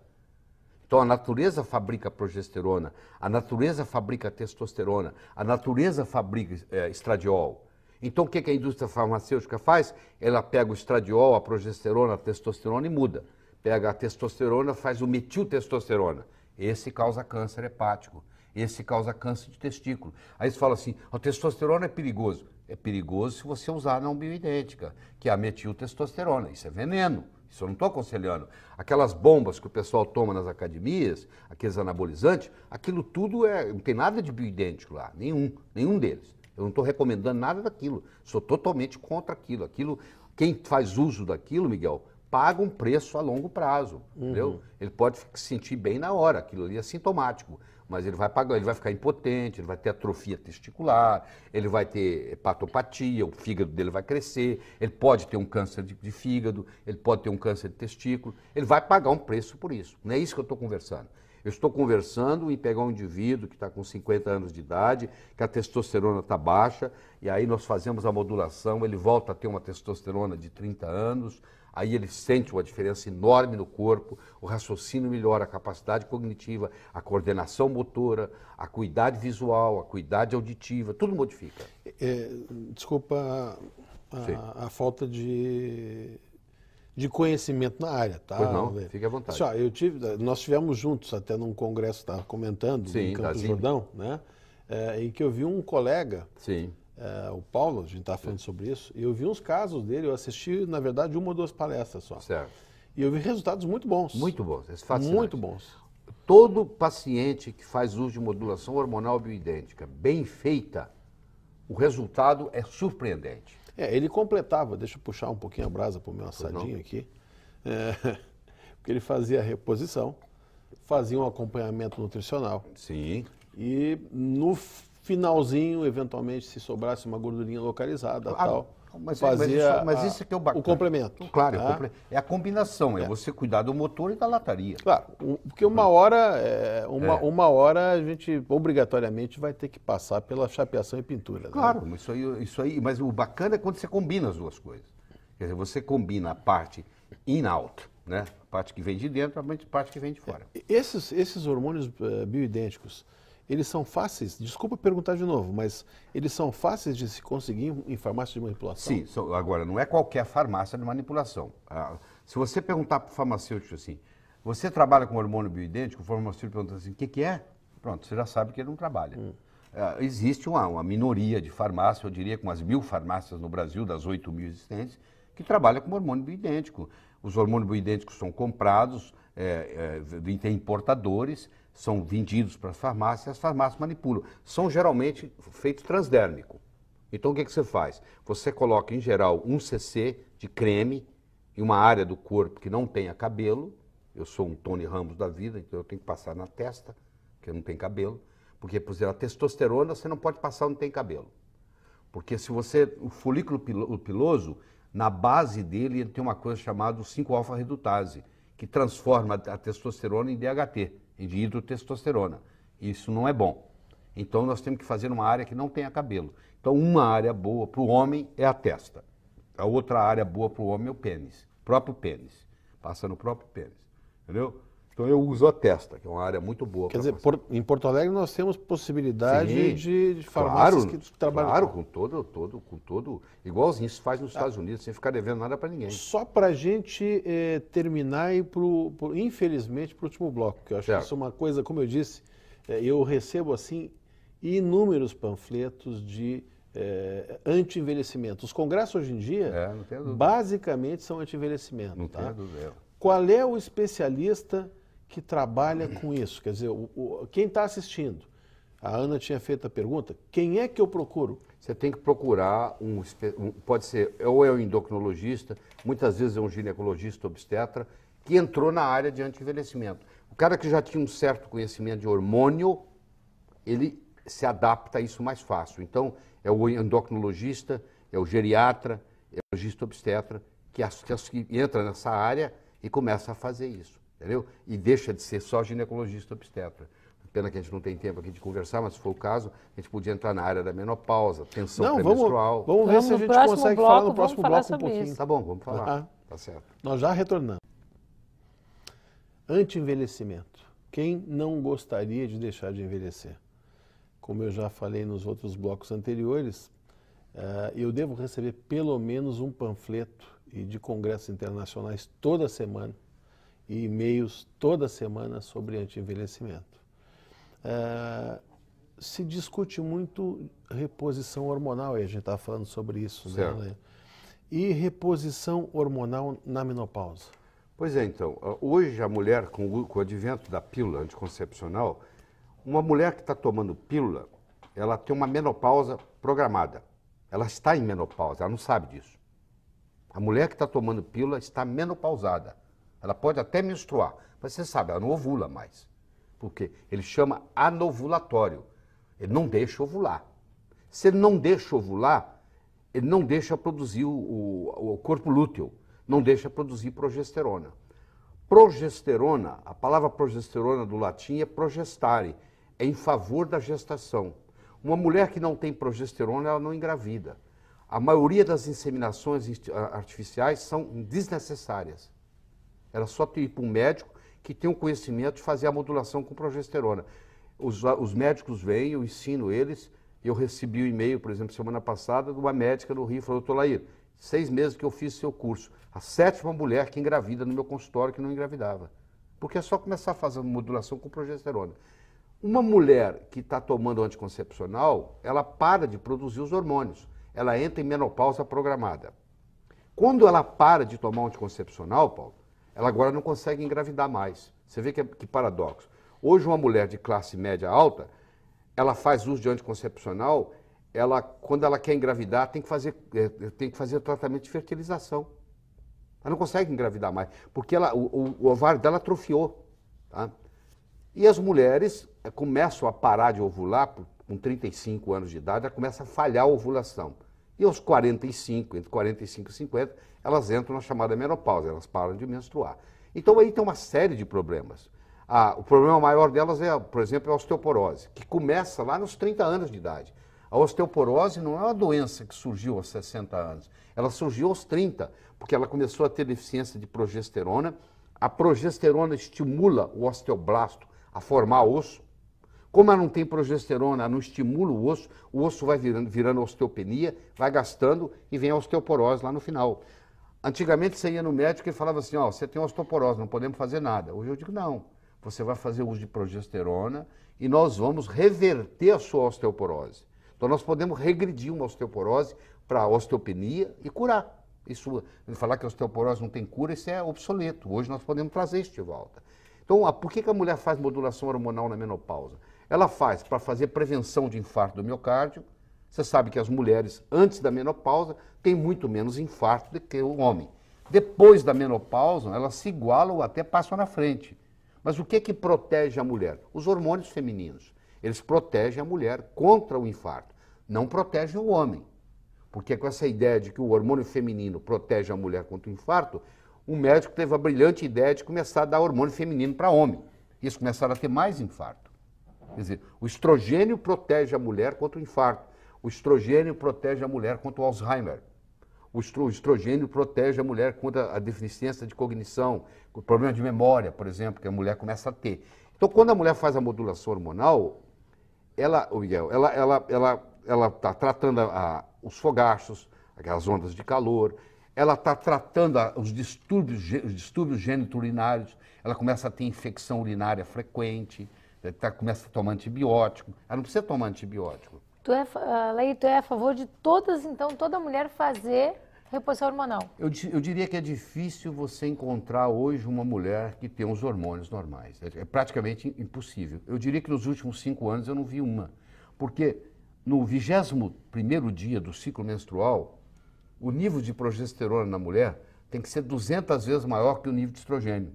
então a natureza fabrica progesterona, a natureza fabrica testosterona, a natureza fabrica estradiol. Então o que a indústria farmacêutica faz? Ela pega o estradiol, a progesterona, a testosterona e muda. Pega a testosterona, faz o metiltestosterona. Esse causa câncer hepático. Esse causa câncer de testículo. Aí você fala assim, a testosterona é perigoso. É perigoso se você usar a não bioidêntica, que é a metiltestosterona. Isso é veneno. Isso eu não estou aconselhando. Aquelas bombas que o pessoal toma nas academias, aqueles anabolizantes, aquilo tudo não tem nada de bioidêntico lá, nenhum deles. Eu não estou recomendando nada daquilo. Sou totalmente contra aquilo. Quem faz uso daquilo, Miguel, paga um preço a longo prazo. Entendeu? Ele pode se sentir bem na hora, aquilo ali é sintomático. Mas ele vai pagar, ele vai ficar impotente, ele vai ter atrofia testicular, ele vai ter hepatopatia, o fígado dele vai crescer, ele pode ter um câncer de fígado, ele pode ter um câncer de testículo, ele vai pagar um preço por isso. Não é isso que eu estou conversando. Eu estou conversando em pegar um indivíduo que está com 50 anos de idade, que a testosterona está baixa, e aí nós fazemos a modulação, ele volta a ter uma testosterona de 30 anos, aí ele sente uma diferença enorme no corpo, o raciocínio melhora, a capacidade cognitiva, a coordenação motora, a acuidade visual, a acuidade auditiva, tudo modifica.
Desculpa a falta de conhecimento na área, tá?
Pois não, fique à vontade.
Nós tivemos juntos até num congresso, estava comentando, em Campos do Jordão, né? Em que eu vi um colega o Paulo, a gente está falando sobre isso, eu vi uns casos dele, eu assisti, na verdade, 1 ou 2 palestras só.
Certo.
E eu vi resultados muito bons.
Muito bons, esse fascinante.
Muito bons.
Todo paciente que faz uso de modulação hormonal bioidêntica bem feita, o resultado é surpreendente.
Ele completava, deixa eu puxar um pouquinho a brasa para o meu assadinho aqui, porque ele fazia a reposição, fazia um acompanhamento nutricional.
Sim.
E no finalzinho, eventualmente, se sobrasse uma gordurinha localizada, tal, fazia
mas isso é que é o bacana.
O complemento.
Claro, é a combinação, é você cuidar do motor e da lataria.
Claro, porque uma hora a gente obrigatoriamente vai ter que passar pela chapeação e pintura.
Claro,
né?
isso aí, mas o bacana é quando você combina as duas coisas. Quer dizer, você combina a parte in-out, né? A parte que vem de dentro, a parte que vem de fora.
Esses hormônios bioidênticos, eles são fáceis, desculpa perguntar de novo, mas eles são fáceis de se conseguir em farmácia de manipulação?
Sim, agora, não é qualquer farmácia de manipulação. Se você perguntar para o farmacêutico assim, você trabalha com hormônio bioidêntico, o farmacêutico pergunta assim, o que é? Pronto, você já sabe que ele não trabalha. Existe uma minoria de farmácias, eu diria que umas 1000 farmácias no Brasil, das 8.000 existentes, que trabalham com hormônio bioidêntico. Os hormônios bioidênticos são comprados, tem importadores, são vendidos para as farmácias manipulam. São geralmente feitos transdérmico. Então o que você faz? Você coloca em geral 1 cc de creme em uma área do corpo que não tenha cabelo. Eu sou um Tony Ramos da vida, então eu tenho que passar na testa, porque não tem cabelo. Porque, por exemplo, a testosterona você não pode passar onde tem cabelo. Porque se o folículo piloso, na base dele, ele tem uma coisa chamada 5-alfa-redutase, que transforma a testosterona em DHT, em dihidrotestosterona. Isso não é bom. Então nós temos que fazer uma área que não tenha cabelo. Então uma área boa para o homem é a testa. A outra área boa para o homem é o pênis, o próprio pênis. Passa no próprio pênis, entendeu? Então eu uso a testa, que é uma área muito boa.
Quer dizer, em Porto Alegre nós temos possibilidade de farmácias que trabalham.
Claro, com todo, igualzinho se faz nos Estados Unidos, sem ficar devendo nada para ninguém.
Só para a gente terminar e ir, infelizmente, para o último bloco, que eu acho que isso é uma coisa, como eu disse, eu recebo assim inúmeros panfletos de anti-envelhecimento. Os congressos hoje em dia, basicamente, são anti-envelhecimento.
Não tenho dúvida.
Qual é o especialista que trabalha com isso? Quer dizer, quem está assistindo? A Ana tinha feito a pergunta, quem é que eu procuro?
Você tem que procurar pode ser ou é um endocrinologista, muitas vezes é um ginecologista obstetra, que entrou na área de anti-envelhecimento. O cara que já tinha um certo conhecimento de hormônio, ele se adapta a isso mais fácil. Então, é o endocrinologista, é o geriatra, é o ginecologista obstetra, que entra nessa área e começa a fazer isso, entendeu? E deixa de ser só ginecologista obstetra. Pena que a gente não tem tempo aqui de conversar, mas se for o caso, a gente podia entrar na área da menopausa, tensão pré-menstrual.
Vamos ver se a gente consegue falar no próximo bloco um pouquinho.
Isso. Tá bom, vamos falar. Tá certo.
Nós já retornamos. Anti-envelhecimento. Quem não gostaria de deixar de envelhecer? Como eu já falei nos outros blocos anteriores, eu devo receber pelo menos um panfleto e de congressos internacionais toda semana e e-mails toda semana sobre anti-envelhecimento. Se discute muito reposição hormonal, e a gente estava falando sobre isso, né? E reposição hormonal na menopausa.
Pois é, então, hoje a mulher, com o advento da pílula anticoncepcional, uma mulher que está tomando pílula, ela tem uma menopausa programada. Ela está em menopausa, ela não sabe disso. A mulher que está tomando pílula está menopausada. Ela pode até menstruar, mas você sabe, ela não ovula mais. Porque ele chama anovulatório. Ele não deixa ovular. Se ele não deixa ovular, ele não deixa produzir o corpo lúteo, não deixa produzir progesterona. Progesterona, a palavra progesterona do latim é progestare, é em favor da gestação. Uma mulher que não tem progesterona, ela não engravida. A maioria das inseminações artificiais são desnecessárias. Ela só tem que ir para um médico que tem o conhecimento de fazer a modulação com progesterona. Os médicos vêm, eu ensino eles. Eu recebi um e-mail, por exemplo, semana passada, de uma médica no Rio, falou, doutor Lair, 6 meses que eu fiz seu curso. A 7ª mulher que engravida no meu consultório que não engravidava. Porque é só começar a fazer modulação com progesterona. Uma mulher que está tomando anticoncepcional, ela para de produzir os hormônios. Ela entra em menopausa programada. Quando ela para de tomar um anticoncepcional, Paulo, ela agora não consegue engravidar mais. Você vê que paradoxo. Hoje, uma mulher de classe média alta, ela faz uso de anticoncepcional, quando ela quer engravidar, tem que fazer tratamento de fertilização. Ela não consegue engravidar mais, porque o ovário dela atrofiou. Tá? E as mulheres começam a parar de ovular com 35 anos de idade, ela começa a falhar a ovulação. E aos 45, entre 45 e 50, elas entram na chamada menopausa, elas param de menstruar. Então aí tem uma série de problemas. O problema maior delas por exemplo, a osteoporose, que começa lá nos 30 anos de idade. A osteoporose não é uma doença que surgiu aos 60 anos, ela surgiu aos 30, porque ela começou a ter deficiência de progesterona. A progesterona estimula o osteoblasto a formar osso. Como ela não tem progesterona, ela não estimula o osso vai virando osteopenia, vai gastando e vem a osteoporose lá no final. Antigamente você ia no médico e falava assim, ó, você tem osteoporose, não podemos fazer nada. Hoje eu digo, não, você vai fazer uso de progesterona e nós vamos reverter a sua osteoporose. Então nós podemos regredir uma osteoporose para osteopenia e curar. Isso, falar que a osteoporose não tem cura, isso é obsoleto. Hoje nós podemos trazer isso de volta. Então, por que a mulher faz modulação hormonal na menopausa? Ela faz para fazer prevenção de infarto do miocárdio. Você sabe que as mulheres, antes da menopausa, têm muito menos infarto do que o homem. Depois da menopausa, elas se igualam ou até passam na frente. Mas o que protege a mulher? Os hormônios femininos. Eles protegem a mulher contra o infarto. Não protegem o homem. Porque com essa ideia de que o hormônio feminino protege a mulher contra o infarto, um médico teve a brilhante ideia de começar a dar hormônio feminino para homem. E eles começaram a ter mais infarto. Quer dizer, o estrogênio protege a mulher contra o infarto. O estrogênio protege a mulher contra o Alzheimer. O estrogênio protege a mulher contra a deficiência de cognição, o problema de memória, por exemplo, que a mulher começa a ter. Então, quando a mulher faz a modulação hormonal, ela está tratando os fogachos, aquelas ondas de calor, ela está tratando os distúrbios gênito-urinários, ela começa a ter infecção urinária frequente, começa a tomar antibiótico. Ela não precisa tomar antibiótico.
Laí, tu é a favor de toda mulher fazer reposição hormonal?
Eu diria que é difícil você encontrar hoje uma mulher que tem os hormônios normais. É praticamente impossível. Eu diria que nos últimos 5 anos eu não vi uma. Porque no 21º dia do ciclo menstrual, o nível de progesterona na mulher tem que ser 200 vezes maior que o nível de estrogênio.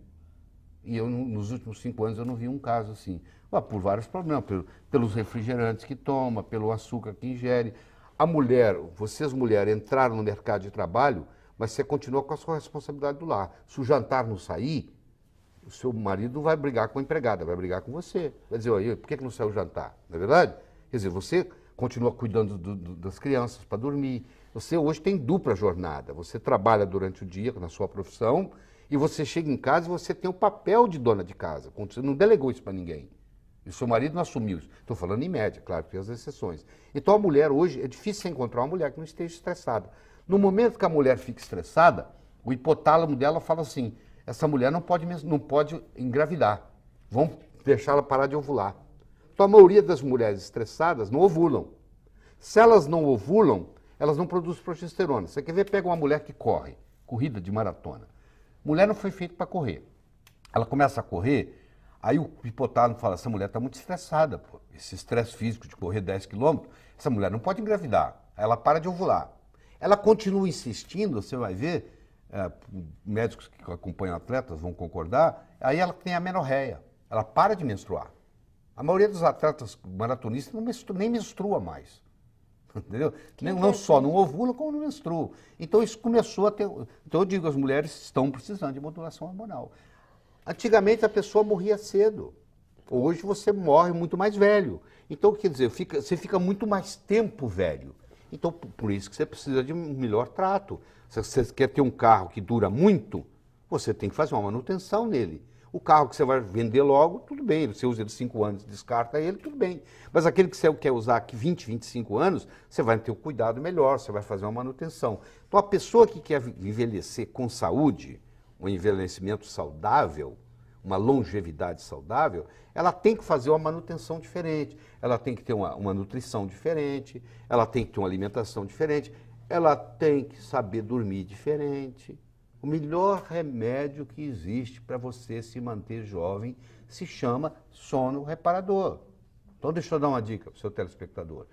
E nos últimos 5 anos eu não vi um caso assim. Por vários problemas, pelos refrigerantes que toma, pelo açúcar que ingere. Vocês mulheres entraram no mercado de trabalho, mas você continua com a sua responsabilidade do lar. Se o jantar não sair, o seu marido não vai brigar com a empregada, vai brigar com você. Vai dizer, por que não saiu o jantar? Não é verdade? Quer dizer, você continua cuidando das crianças para dormir. Você hoje tem dupla jornada. Você trabalha durante o dia na sua profissão e você chega em casa e você tem o papel de dona de casa. Você não delegou isso para ninguém. E o seu marido não assumiu isso. Estou falando em média, claro, tem as exceções. Então a mulher hoje, é difícil encontrar uma mulher que não esteja estressada. No momento que a mulher fica estressada, o hipotálamo dela fala assim, essa mulher não pode engravidar. Vamos deixar ela parar de ovular. Então a maioria das mulheres estressadas não ovulam. Se elas não ovulam, elas não produzem progesterona. Você quer ver, pega uma mulher que corre, corrida de maratona. Mulher não foi feita para correr. Ela começa a correr, aí o hipotálamo fala, essa mulher está muito estressada, pô. Esse estresse físico de correr 10 quilômetros, essa mulher não pode engravidar. Aí ela para de ovular. Ela continua insistindo, você vai ver, médicos que acompanham atletas vão concordar, aí ela tem a menorreia, ela para de menstruar. A maioria dos atletas maratonistas nem menstrua mais. Entendeu? Não só não ovula, como não menstrua. Então isso começou a ter... Então eu digo, as mulheres estão precisando de modulação hormonal. Antigamente a pessoa morria cedo. Hoje você morre muito mais velho. Então, quer dizer, você fica muito mais tempo velho. Então, por isso que você precisa de um melhor trato. Se você quer ter um carro que dura muito, você tem que fazer uma manutenção nele. O carro que você vai vender logo, tudo bem. Você usa ele 5 anos, descarta ele, tudo bem. Mas aquele que você quer usar aqui 20, 25 anos, você vai ter um cuidado melhor, você vai fazer uma manutenção. Então, a pessoa que quer envelhecer com saúde, um envelhecimento saudável, uma longevidade saudável, ela tem que fazer uma manutenção diferente, ela tem que ter uma nutrição diferente, ela tem que ter uma alimentação diferente, ela tem que saber dormir diferente. O melhor remédio que existe para você se manter jovem se chama sono reparador. Então deixa eu dar uma dica para o seu telespectador.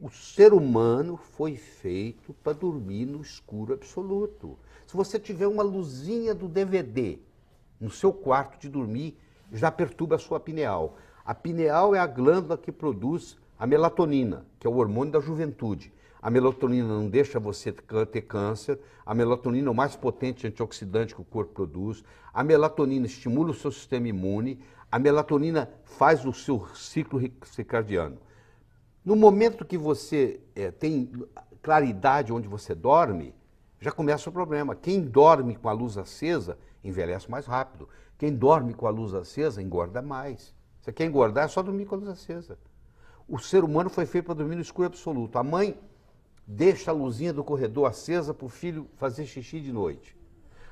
O ser humano foi feito para dormir no escuro absoluto. Se você tiver uma luzinha do DVD no seu quarto de dormir, já perturba a sua pineal. A pineal é a glândula que produz a melatonina, que é o hormônio da juventude. A melatonina não deixa você ter câncer, a melatonina é o mais potente antioxidante que o corpo produz, a melatonina estimula o seu sistema imune, a melatonina faz o seu ciclo circadiano. No momento que você tem claridade onde você dorme, já começa o problema. Quem dorme com a luz acesa envelhece mais rápido. Quem dorme com a luz acesa engorda mais. Você quer engordar, é só dormir com a luz acesa. O ser humano foi feito para dormir no escuro absoluto. A mãe deixa a luzinha do corredor acesa para o filho fazer xixi de noite.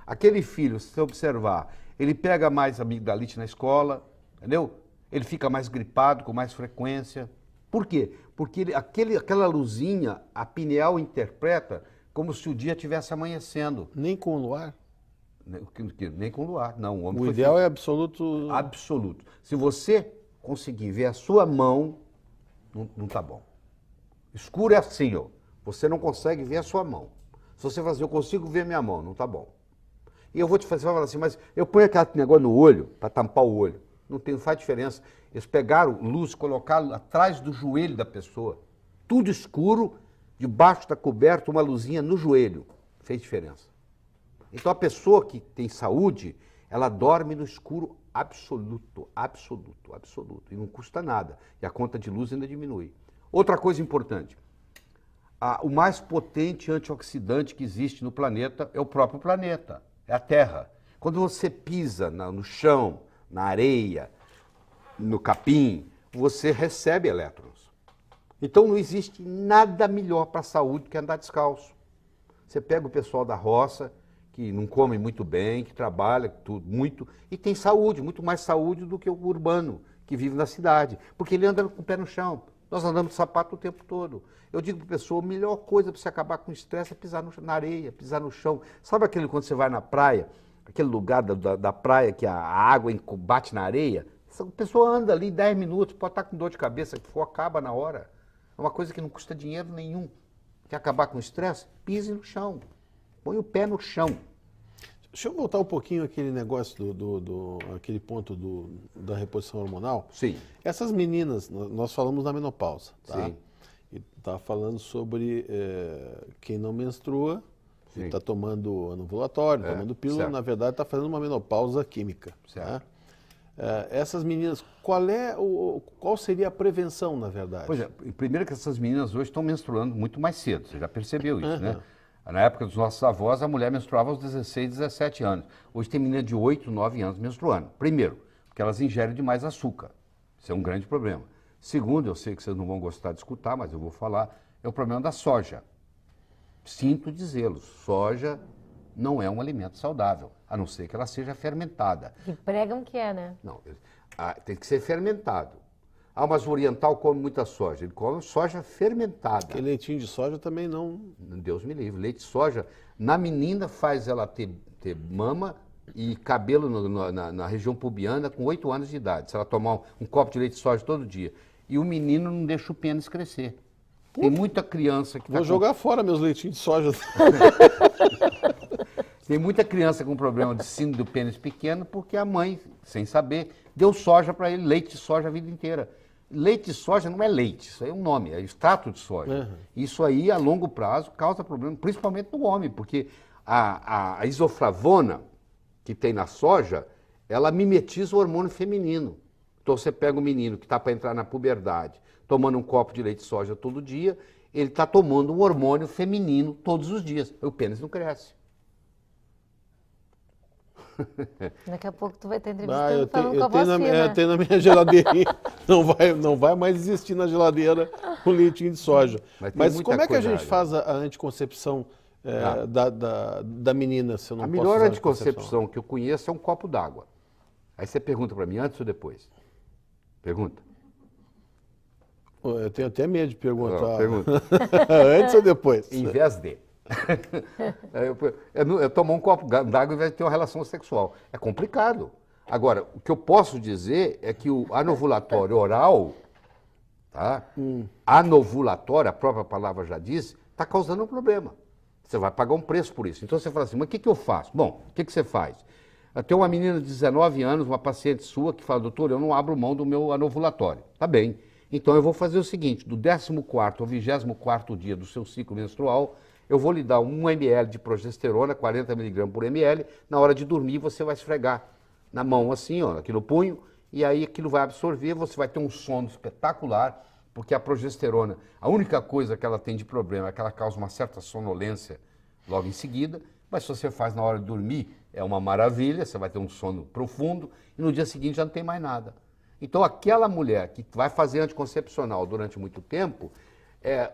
Aquele filho, se você observar, ele pega mais amigdalite na escola, entendeu? Ele fica mais gripado, com mais frequência. Por quê? Porque aquela luzinha, a pineal interpreta como se o dia estivesse amanhecendo.
Nem com o luar?
Nem com o luar, não.
O ideal é absoluto...
Absoluto. Se você conseguir ver a sua mão, não está bom. Escuro é assim, ó. Você não consegue ver a sua mão. Se você fazer, eu consigo ver minha mão, não está bom. E eu vou te fazer, você vai falar assim, mas eu ponho aquele negócio no olho, para tampar o olho. Não faz diferença. Eles pegaram luz, colocaram atrás do joelho da pessoa. Tudo escuro, debaixo da coberta, uma luzinha no joelho. Fez diferença. Então a pessoa que tem saúde, ela dorme no escuro absoluto, absoluto, absoluto. E não custa nada. E a conta de luz ainda diminui. Outra coisa importante. O mais potente antioxidante que existe no planeta é o próprio planeta, é a Terra. Quando você pisa no chão, na areia, no capim, você recebe elétrons. Então não existe nada melhor para a saúde que andar descalço. Você pega o pessoal da roça, que não come muito bem, que trabalha tudo, muito, e tem saúde, muito mais saúde do que o urbano, que vive na cidade, porque ele anda com o pé no chão. Nós andamos de sapato o tempo todo. Eu digo para a pessoa, a melhor coisa para você acabar com o estresse é pisar na areia, pisar no chão. Sabe aquele quando você vai na praia, aquele lugar da praia que a água bate na areia? A pessoa anda ali 10 minutos, pode estar com dor de cabeça, que for, acaba na hora. É uma coisa que não custa dinheiro nenhum. Quer acabar com o estresse? Pise no chão. Põe o pé no chão.
Deixa eu voltar um pouquinho àquele negócio, aquele ponto da reposição hormonal.
Sim.
Essas meninas, nós falamos da menopausa, tá?
Sim.
E tá falando sobre quem não menstrua, está tomando anovulatório, tomando pílula,
certo.
Na verdade está fazendo uma menopausa química.
Certo.
Tá? Essas meninas, qual seria a prevenção, na verdade?
Pois é, primeiro que essas meninas hoje estão menstruando muito mais cedo, você já percebeu isso, né? Na época dos nossos avós, a mulher menstruava aos 16, 17 anos. Hoje tem menina de 8, 9 anos menstruando. Primeiro, porque elas ingerem demais açúcar. Isso é um grande problema. Segundo, eu sei que vocês não vão gostar de escutar, mas eu vou falar, é o problema da soja. Sinto dizê-lo, soja não é um alimento saudável, a não ser que ela seja fermentada.
E pregam que é, né?
Não, tem que ser fermentado. Mas o oriental come muita soja, ele come soja fermentada.
Porque leitinho de soja também não...
Deus me livre, leite de soja, na menina faz ela ter mama e cabelo na região pubiana com 8 anos de idade, se ela tomar um copo de leite de soja todo dia. E o menino não deixa o pênis crescer. Tem muita criança que...
Vou jogar fora meus leitinhos de soja.
Tem muita criança com problema de síndrome do pênis pequeno porque a mãe, sem saber, deu soja para ele, leite de soja a vida inteira. Leite de soja não é leite, isso aí é um nome, é extrato de soja. Isso aí, a longo prazo, causa problema, principalmente no homem, porque a isoflavona que tem na soja, ela mimetiza o hormônio feminino. Então você pega um menino que está para entrar na puberdade, tomando um copo de leite de soja todo dia, ele está tomando um hormônio feminino todos os dias. O pênis não cresce.
Daqui a pouco tu vai estar entrevistando falando com a
tenho
vacina.
tenho na minha geladeirinha. Não vai mais existir na geladeira o leitinho de soja. Mas como é que a gente faz a anticoncepção da menina, se eu não
A
posso
melhor
usar
anticoncepção que eu conheço é um copo d'água. Aí você pergunta para mim, antes ou depois? Pergunta.
Eu tenho até medo de perguntar.
Pergunta.
Antes ou depois?
Em vez de. Eu tomo um copo d'água em vez de ter uma relação sexual. É complicado. Agora, o que eu posso dizer é que o anovulatório oral, tá? Anovulatório, a própria palavra já diz, está causando um problema. Você vai pagar um preço por isso. Então você fala assim, mas o que eu faço? Bom, o que você faz? Tem uma menina de 19 anos, uma paciente sua, que fala, doutor, eu não abro mão do meu anovulatório. Tá bem. Então eu vou fazer o seguinte, do 14º ao 24º dia do seu ciclo menstrual, eu vou lhe dar 1 ml de progesterona, 40 mg por ml, na hora de dormir você vai esfregar na mão assim, ó, aqui no punho, e aí aquilo vai absorver, você vai ter um sono espetacular, porque a progesterona, a única coisa que ela tem de problema é que ela causa uma certa sonolência logo em seguida, mas se você faz na hora de dormir, é uma maravilha, você vai ter um sono profundo, e no dia seguinte já não tem mais nada. Então, aquela mulher que vai fazer anticoncepcional durante muito tempo,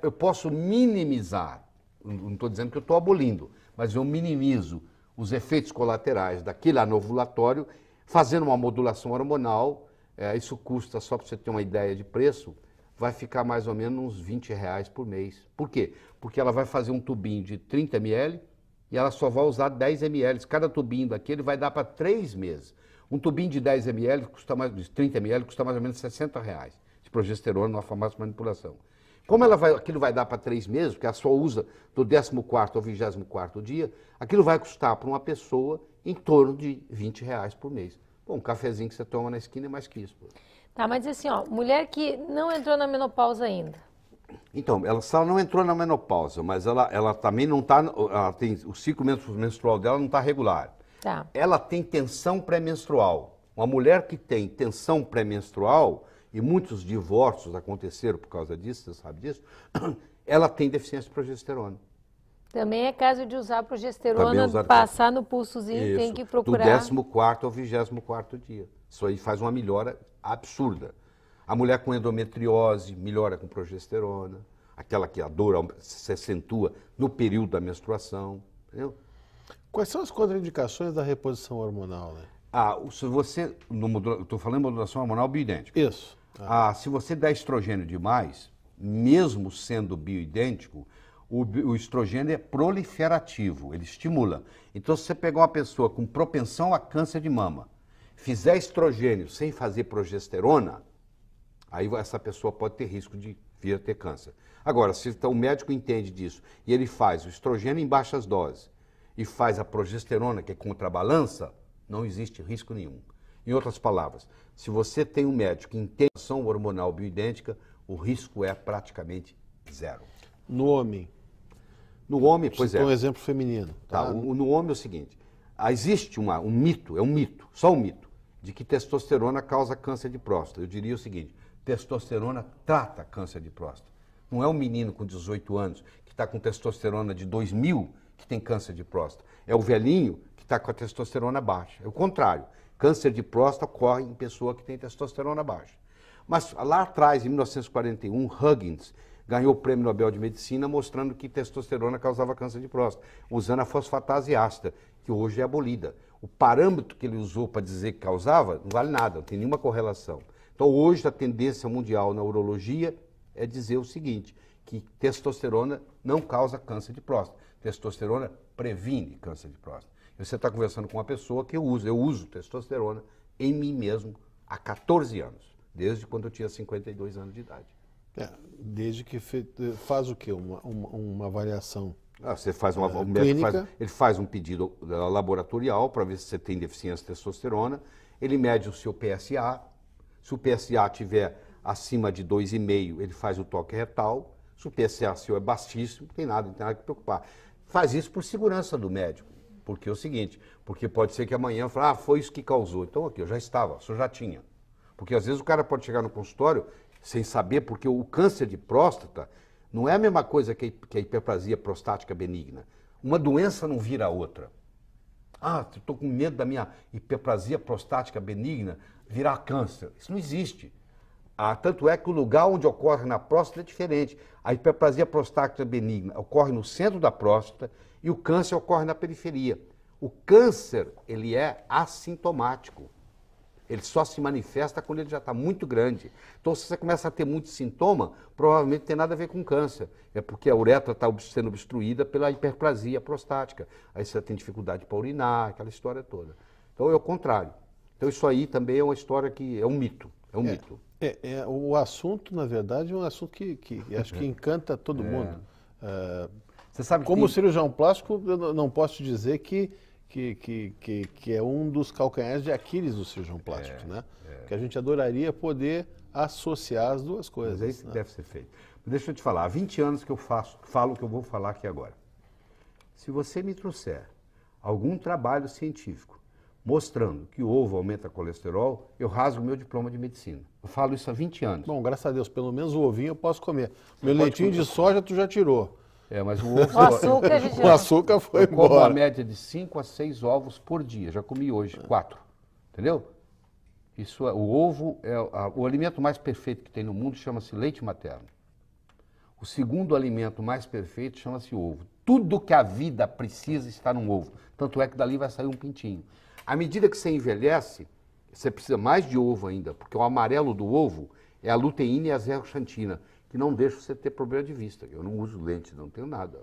eu posso minimizar, não estou dizendo que eu estou abolindo, mas eu minimizo os efeitos colaterais daquele anovulatório, fazendo uma modulação hormonal. Isso custa, só para você ter uma ideia de preço, vai ficar mais ou menos uns R$20 por mês. Por quê? Porque ela vai fazer um tubinho de 30 ml e ela só vai usar 10 ml. Cada tubinho daquele vai dar para 3 meses. Um tubinho de 10 ml, de 30 ml, custa mais ou menos R$60 de progesterona numa farmácia de manipulação. Como aquilo vai dar para 3 meses, porque ela só usa do 14º ao 24º dia, aquilo vai custar para uma pessoa em torno de R$20 por mês. Bom, um cafezinho que você toma na esquina é mais que isso.
Tá, mas assim, ó, mulher que não entrou na menopausa ainda.
Então, ela só não entrou na menopausa, mas ela também não está, o ciclo menstrual dela não está regular.
Tá.
Ela tem tensão pré-menstrual. Uma mulher que tem tensão pré-menstrual, e muitos divórcios aconteceram por causa disso, você sabe disso, ela tem deficiência de progesterona.
Também é caso de usar progesterona, passar no pulsozinho,
isso,
tem que procurar.
Do 14º ao 24º dia. Isso aí faz uma melhora absurda. A mulher com endometriose melhora com progesterona, aquela que a dor se acentua no período da menstruação, entendeu?
Quais são as contraindicações da reposição hormonal, né?
Se você, estou falando de modulação hormonal bioidêntica.
Isso.
Se você dá estrogênio demais, mesmo sendo bioidêntico, o estrogênio é proliferativo, ele estimula. Então, se você pegar uma pessoa com propensão a câncer de mama, fizer estrogênio sem fazer progesterona, aí essa pessoa pode ter risco de vir a ter câncer. Agora, se o médico entende disso e ele faz o estrogênio em baixas doses e faz a progesterona, que contrabalança, não existe risco nenhum. Em outras palavras, se você tem um médico que entende a ação hormonal bioidêntica, o risco é praticamente zero.
No homem?
No homem, pois é.
Um exemplo feminino.
Tá? No homem é o seguinte, existe um mito, só um mito, de que testosterona causa câncer de próstata. Eu diria o seguinte, testosterona trata câncer de próstata. Não é um menino com 18 anos que está com testosterona de 2000 que tem câncer de próstata. É o velhinho que está com a testosterona baixa. É o contrário. Câncer de próstata ocorre em pessoa que tem testosterona baixa. Mas lá atrás, em 1941, Huggins ganhou o Prêmio Nobel de Medicina mostrando que testosterona causava câncer de próstata, usando a fosfatase ácida, que hoje é abolida. O parâmetro que ele usou para dizer que causava não vale nada, não tem nenhuma correlação. Então hoje a tendência mundial na urologia é dizer o seguinte, que testosterona não causa câncer de próstata. Testosterona previne câncer de próstata. E você está conversando com uma pessoa que eu uso testosterona em mim mesmo há 14 anos, desde quando eu tinha 52 anos de idade.
Desde que faz o quê? Uma avaliação
você faz
clínica?
Ele faz um pedido laboratorial para ver se você tem deficiência de testosterona, ele mede o seu PSA, se o PSA estiver acima de 2,5, ele faz o toque retal, se o PSA seu é baixíssimo, não tem nada que preocupar. Faz isso por segurança do médico, porque é o seguinte, porque pode ser que amanhã fale, foi isso que causou. Então aqui, eu já estava, o senhor já tinha. Porque às vezes o cara pode chegar no consultório sem saber, porque o câncer de próstata não é a mesma coisa que a hiperplasia prostática benigna. Uma doença não vira a outra. Estou com medo da minha hiperplasia prostática benigna virar câncer. Isso não existe. Tanto é que o lugar onde ocorre na próstata é diferente. A hiperplasia prostática benigna ocorre no centro da próstata e o câncer ocorre na periferia. O câncer, ele é assintomático. Ele só se manifesta quando ele já está muito grande. Então, se você começa a ter muito sintoma, provavelmente tem nada a ver com câncer. É porque a uretra está sendo obstruída pela hiperplasia prostática. Aí você tem dificuldade para urinar, aquela história toda. Então, é o contrário. Então, isso aí também é uma história que é um mito. É um mito.
O assunto, na verdade, é um assunto que acho que encanta todo mundo.
Você sabe
como
que...
cirurgião plástico, eu não posso te dizer que é um dos calcanhares de Aquiles do cirurgião plástico, né? Que a gente adoraria poder associar as duas coisas.
Mas é isso que deve ser feito. Deixa eu te falar, há 20 anos que eu falo o que eu vou falar aqui agora. Se você me trouxer algum trabalho científico mostrando que o ovo aumenta colesterol, eu rasgo meu diploma de medicina. Eu falo isso há 20 anos.
Bom, graças a Deus, pelo menos o ovinho eu posso comer. Meu leitinho de soja tu já tirou.
Mas o ovo...
O açúcar foi embora.
Eu como uma média de 5 a 6 ovos por dia. Já comi hoje 4. Entendeu? O ovo é o alimento mais perfeito que tem no mundo, chama-se leite materno. O segundo alimento mais perfeito chama-se ovo. Tudo que a vida precisa está num ovo. Tanto é que dali vai sair um pintinho. À medida que você envelhece, você precisa mais de ovo ainda, porque o amarelo do ovo é a luteína e a zeaxantina, que não deixam você ter problema de vista. Eu não uso lente, não tenho nada.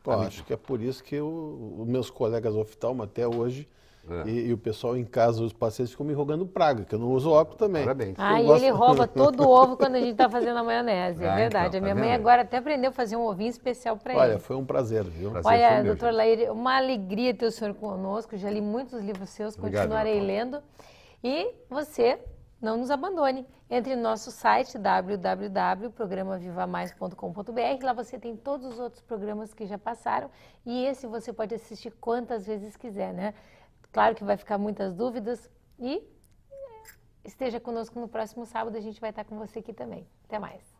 Acho que é por isso que os meus colegas oftalmo até hoje, e o pessoal em casa, os pacientes ficam me rogando praga, que eu não uso óculos também.
Parabéns.
Ele rouba todo o ovo quando a gente está fazendo a maionese, é verdade.
Então,
a minha mãe agora até aprendeu a fazer um ovinho especial para ele.
Olha, foi um prazer, viu?
Olha, doutor Laíre, uma alegria ter o senhor conosco. Já li muitos livros seus, continuarei lendo. E você não nos abandone. Entre no nosso site www.programavivamais.com.br. Lá você tem todos os outros programas que já passaram. E esse você pode assistir quantas vezes quiser, né? Claro que vai ficar muitas dúvidas. E esteja conosco no próximo sábado. A gente vai estar com você aqui também. Até mais.